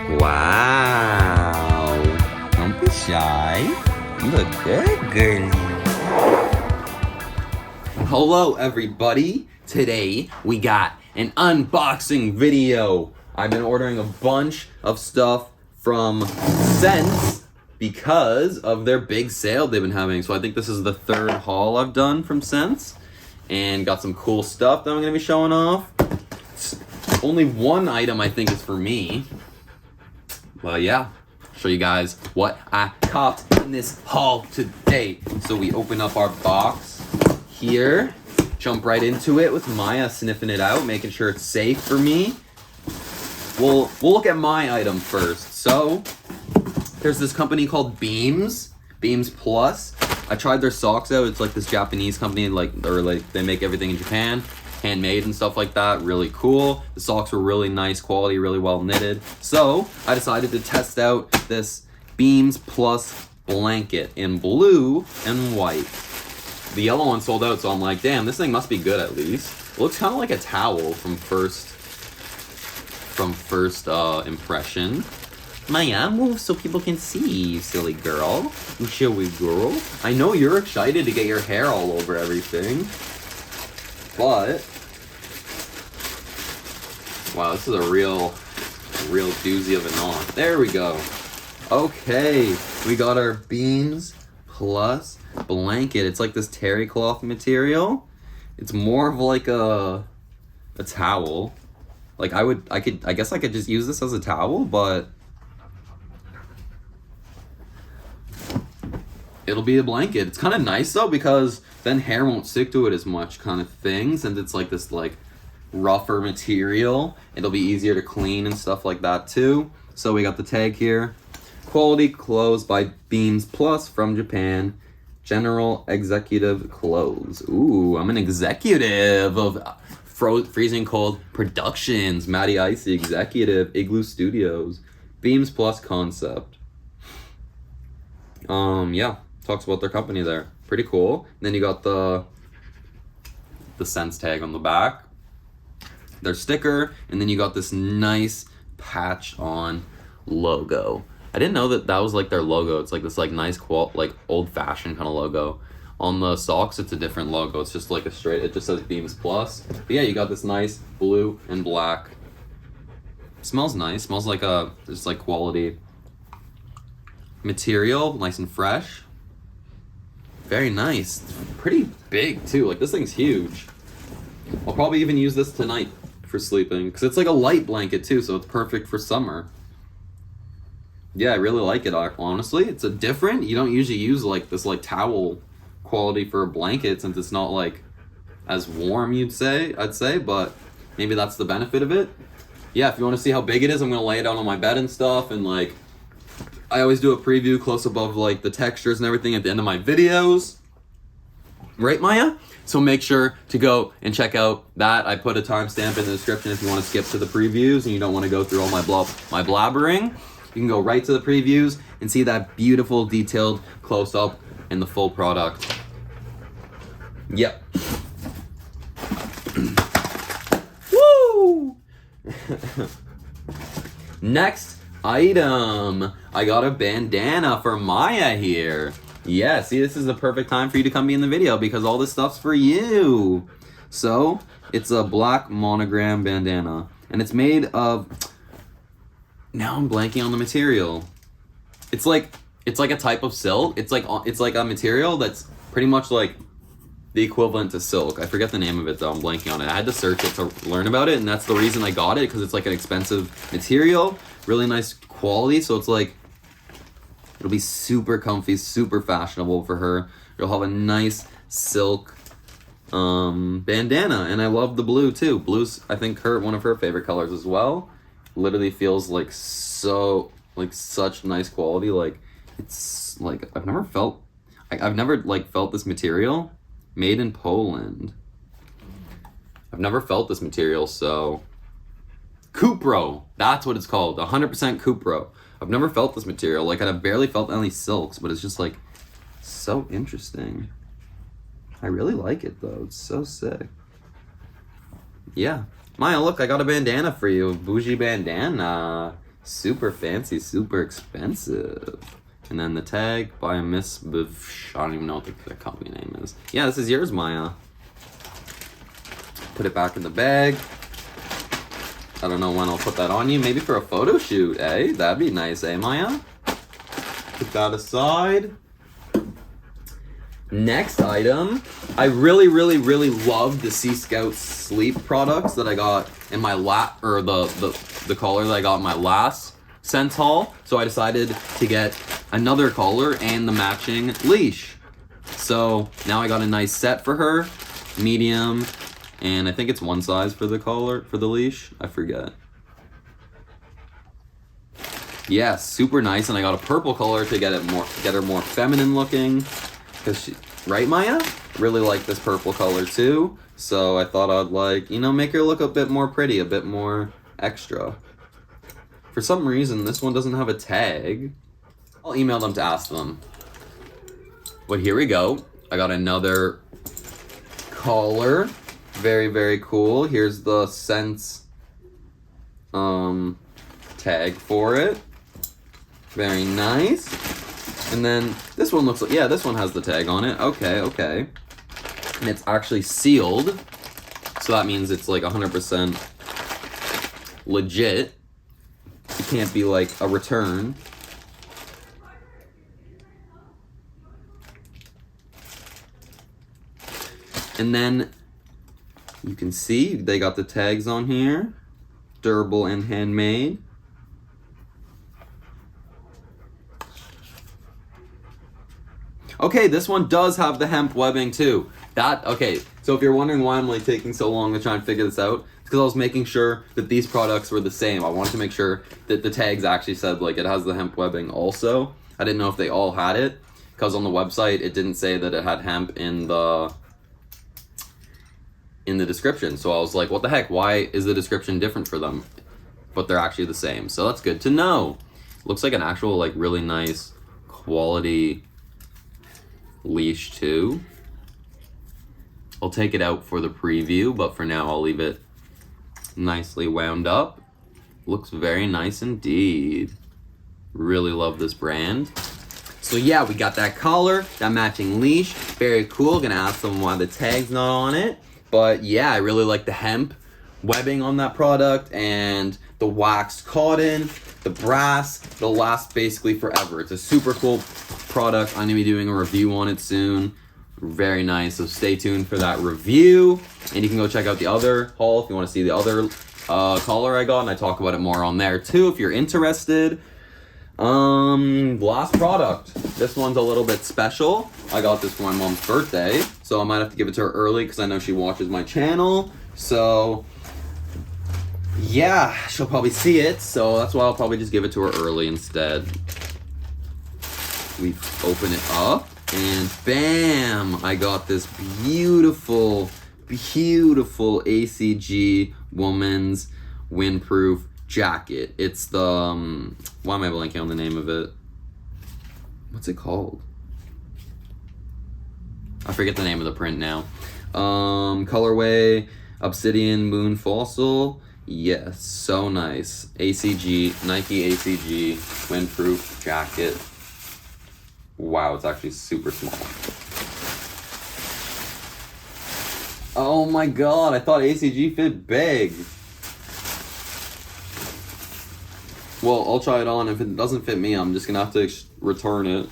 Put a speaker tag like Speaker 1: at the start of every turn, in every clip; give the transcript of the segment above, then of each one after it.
Speaker 1: Wow. Don't be shy. You look good, girlie. Hello, everybody. Today, we got an unboxing video. I've been ordering a bunch of stuff from SSENSE because of their big sale they've been having. So I think this is the third haul I've done from SSENSE. And got some cool stuff that I'm going to be showing off. Only one item I think is for me. Well, yeah, show you guys what I copped in this haul today. So we open up our box here, jump right into it with Mya sniffing it out, making sure it's safe for me. We'll look at my item first. So there's this company called Beams Plus. I tried their socks out. It's like this Japanese company, they make everything in Japan. Handmade and stuff like that, really cool. The socks were really nice quality, really well knitted. So I decided to test out this Beams Plus blanket in blue and white. The yellow one sold out, so I'm like, damn, this thing must be good at least. It looks kind of like a towel from first impression. Mya, move so people can see you, silly girl. You showy girl. I know you're excited to get your hair all over everything. But, wow, this is a real doozy of a knot. There we go. Okay, we got our Beams Plus blanket. It's like this Terrycloth material. It's more of like a towel. Like I guess I could just use this as a towel, but it'll be a blanket. It's kind of nice though, because then hair won't stick to it as much kind of thing, since it's like this like rougher material. It'll be easier to clean and stuff like that too. So we got the tag here. Quality clothes by Beams Plus from Japan. General Executive Clothes. Ooh, I'm an executive of Freezing Cold Productions. Matty Icy Executive. Igloo Studios. Beams Plus Concept. Yeah. Talks about their company there. Pretty cool. And then you got the SSENSE tag on the back. Their sticker. And then you got this nice patch on logo. I didn't know that was like their logo. It's like this like nice old-fashioned kind of logo. On the socks, it's a different logo. It's just like it just says Beams Plus. But yeah, you got this nice blue and black. Smells nice. Smells like just like quality material. Nice and fresh. Very nice. Pretty big too. Like this thing's huge. I'll probably even use this tonight for sleeping because it's like a light blanket too, so it's perfect for summer. Yeah, I really like it. Honestly, it's a different. You don't usually use like this like towel quality for a blanket since it's not like as warm. I'd say, but maybe that's the benefit of it. Yeah, if you want to see how big it is, I'm gonna lay it out on my bed and stuff, and like. I always do a preview close above like the textures and everything at the end of my videos. Right, Mya? So make sure to go and check out that. I put a timestamp in the description if you want to skip to the previews and you don't want to go through all my blabbering. You can go right to the previews and see that beautiful detailed close-up and the full product. Yep. Woo! Next item. I got a bandana for Mya here. Yeah, see, this is the perfect time for you to come be in the video because all this stuff's for you. So, it's a black monogram bandana. And it's made of... Now I'm blanking on the material. It's like a type of silk. It's like a material that's pretty much like the equivalent to silk. I forget the name of it though. I'm blanking on it. I had to search it to learn about it, and that's the reason I got it, because it's like an expensive material. Really nice quality, so it's like it'll be super comfy, super fashionable for her. You'll have a nice silk bandana, and I love the blue too. Blue's I think one of her favorite colors as well. Literally feels like such nice quality. Like it's like I've never felt this material made in Poland. I've never felt this material, so Cupro, that's what it's called, 100% Cupro. I've never felt this material. Like I've barely felt any silks, but it's just like so interesting. I really like it though. It's so sick. Yeah. Mya, look, I got a bandana for you. Bougie bandana. Super fancy, super expensive. And then the tag by MISBHV. I don't even know what the company name is. Yeah, this is yours, Mya. Put it back in the bag. I don't know when I'll put that on you. Maybe for a photo shoot, eh? That'd be nice, eh, Mya? Put that aside. Next item. I really love the Sea Scout sleep products that I got in my the collar that I got in my last Sense haul. So I decided to get another collar and the matching leash. So now I got a nice set for her, medium, and I think it's one size for the collar, for the leash. I forget. Yeah, super nice, and I got a purple color to get her more feminine looking. Cause she, right, Mya? Really like this purple color too. So I thought I'd like, you know, make her look a bit more pretty, a bit more extra. For some reason, this one doesn't have a tag. I'll email them to ask them. But here we go. I got another collar. Very cool. Here's the Sense tag for it. Very nice. And then this one looks like, yeah, this one has the tag on it. Okay. And it's actually sealed. So that means it's like 100% legit. It can't be like a return. And then you can see they got the tags on here. Durable and handmade. Okay, this one does have the hemp webbing too. Okay, so if you're wondering why I'm like taking so long to try and figure this out, it's because I was making sure that these products were the same. I wanted to make sure that the tags actually said like it has the hemp webbing also. I didn't know if they all had it, because on the website it didn't say that it had hemp in the description. So I was like, what the heck? Why is the description different for them? But they're actually the same. So that's good to know. Looks like an actual like really nice quality leash too. I'll take it out for the preview, but for now I'll leave it nicely wound up. Looks very nice indeed. Really love this brand. So yeah, we got that collar, that matching leash. Very cool. Gonna ask them why the tag's not on it. But yeah, I really like the hemp webbing on that product and the waxed cotton, the brass. It'll last basically forever. It's a super cool product. I'm gonna be doing a review on it soon. Very nice, so stay tuned for that review. And you can go check out the other haul if you want to see the other collar I got, and I talk about it more on there too if you're interested. Last product. This one's a little bit special. I got this for my mom's birthday, so I might have to give it to her early because I know she watches my channel. So yeah, she'll probably see it, so that's why I'll probably just give it to her early instead. We open it up, and bam! I got this beautiful ACG woman's windproof jacket. It's the, why am I blanking on the name of it? What's it called? I forget the name of the print now. Colorway, Obsidian Moon Fossil. Yes, so nice. ACG, Nike ACG windproof jacket. Wow, it's actually super small. Oh my god, I thought ACG fit big. Well, I'll try it on. If it doesn't fit me, I'm just gonna have to return it.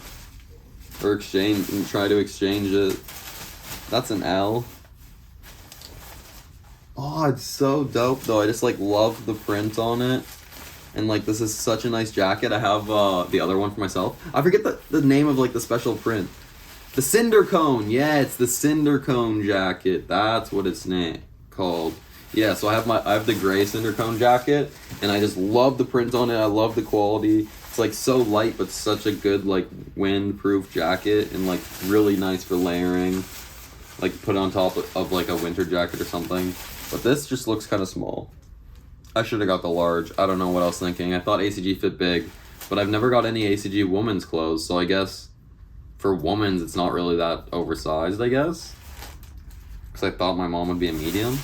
Speaker 1: Or exchange, and try to exchange it. That's an L. Oh, it's so dope though. I just like love the print on it. And like, this is such a nice jacket. I have the other one for myself. I forget the name of like the special print. The cinder-cone. Yeah, it's the cinder-cone jacket. That's what it's called. Yeah, so I have the gray cinder-cone jacket, and I just love the print on it. I love the quality. It's like so light, but such a good like wind-proof jacket, and like really nice for layering. Like put on top of like a winter jacket or something. But this just looks kind of small. I should have got the large. I don't know what I was thinking. I thought ACG fit big, but I've never got any ACG women's clothes, so I guess for women's it's not really that oversized, I guess. Because I thought my mom would be a medium.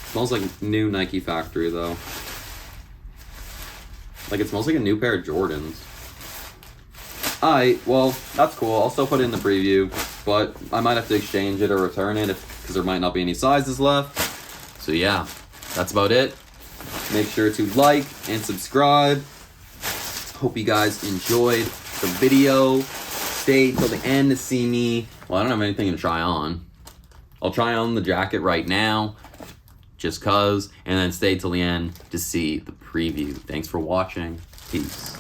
Speaker 1: Smells like new Nike factory though. Like, it smells like a new pair of Jordans. Alright, well, that's cool. I'll still put it in the preview, but I might have to exchange it or return it because there might not be any sizes left. So yeah, that's about it. Make sure to like and subscribe. Hope you guys enjoyed the video. Stay till the end to see me. Well, I don't have anything to try on. I'll try on the jacket right now, just cause, and then stay till the end to see the preview. Thanks for watching. Peace.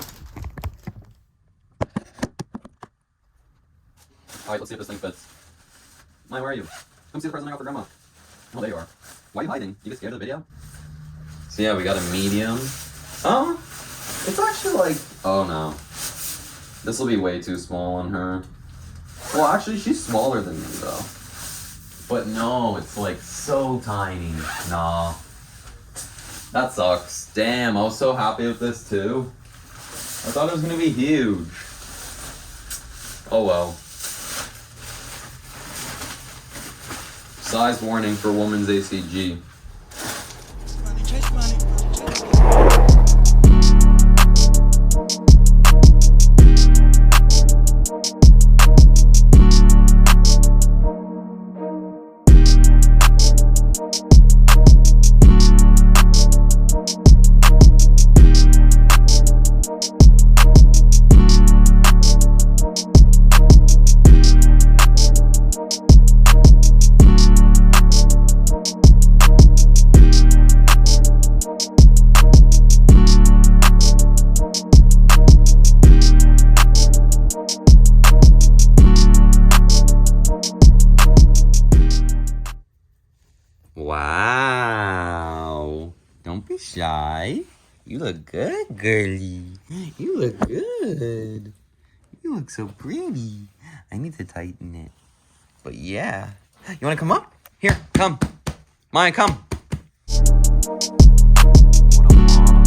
Speaker 1: Alright, let's see if this thing fits. Maya, where are you? Come see the present I got for Grandma. Oh, there you are. Why are you hiding? You get scared of the video? So yeah, we got a medium. It's actually like, oh no. This will be way too small on her. Well, actually, she's smaller than me though. But no, it's like so tiny. Nah. That sucks. Damn, I was so happy with this too. I thought it was gonna be huge. Oh well. Size warning for woman's ACG. Wow. Don't be shy. You look good, girly. You look good. You look so pretty. I need to tighten it. But yeah. You want to come up? Here, come. Maya, come. What a mom.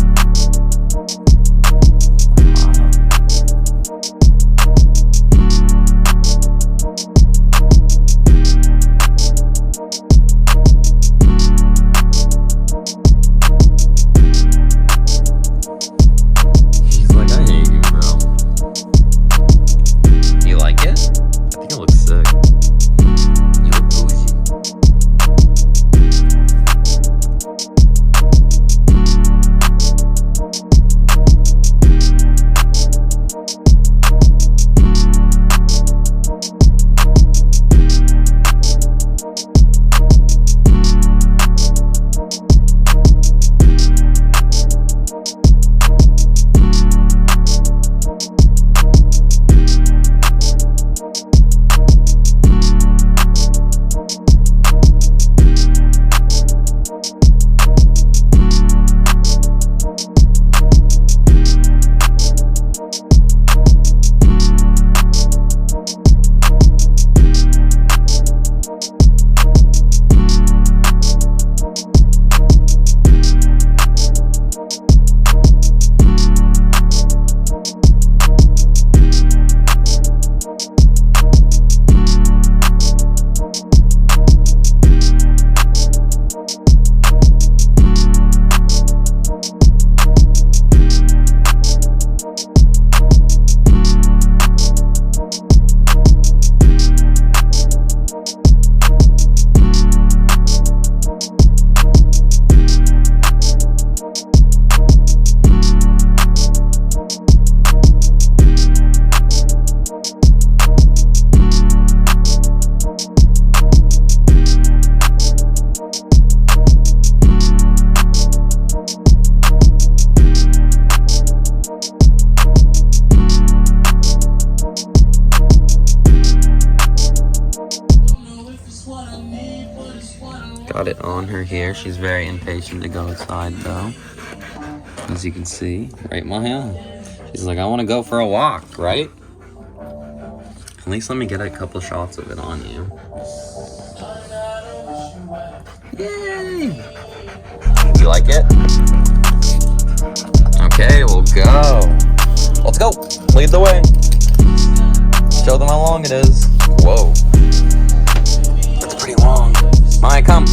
Speaker 1: Got it on her here. She's very impatient to go outside though. As you can see, right, Maya? She's like, I want to go for a walk, right? At least let me get a couple shots of it on you. Yay! You like it? Okay, we'll go. Let's go. Lead the way. Show them how long it is. Whoa. That's pretty long. Maya, come.